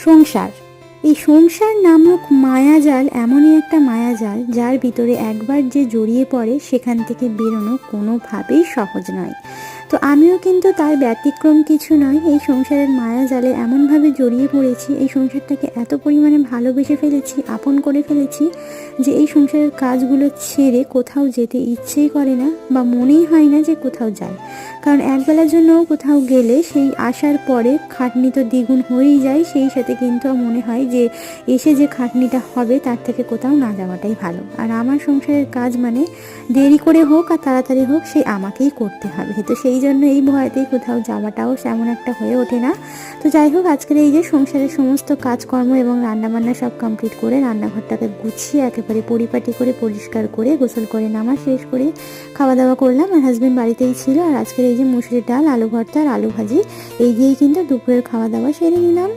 সংসার। এই সংসার নামক মায়াজাল এমনই একটা মায়াজাল যার ভিতরে একবার যে জড়িয়ে পড়ে সেখান থেকে বেরোনো কোনোভাবেই সহজ নয়। তো আমিও কিন্তু তার ব্যতিক্রম কিছু নয়। এই সংসারের মায়াজালে এমনভাবে জড়িয়ে পড়েছি, এই সংসারটাকে এত পরিমাণে ভালোবেসে ফেলেছি, আপন করে ফেলেছি যে এই সংসারের কাজগুলো ছেড়ে কোথাও যেতে ইচ্ছেই করে না বা মনেই হয় না যে কোথাও যায়। কারণ একবেলার জন্য কোথাও গেলে সেই আসার পরে খাটনি তো দ্বিগুণ হয়েই যায়, সেই সাথে কিন্তু মনে হয় যে এসে যে খাটনিটা হবে তার থেকে কোথাও না যাওয়াটাই ভালো। আর আমার সংসারের কাজ মানে দেরি করে হোক আর তাড়াতাড়ি হোক সেই আমাকেই করতে হবে। তো সেই জন্য এই ভয়তেই কোথাও যাওয়াটাও তেমন একটা হয়ে ওঠে না। তো যাই হোক, আজকের এই যে সংসারের সমস্ত কাজকর্ম এবং রান্নাবান্না সব কমপ্লিট করে রান্নাঘরটাকে গুছিয়ে একেবারে পরিপাটি করে পরিষ্কার করে গোসল করে নামাজ শেষ করে খাওয়া দাওয়া করলাম। আর হাজব্যান্ড বাড়িতেই ছিল। আর আজকের এই যে মুসুরির ডাল, আলু ভর্তা আর আলু ভাজি, এই দিয়েই কিন্তু দুপুরের খাওয়া দাওয়া সেরে নিলাম।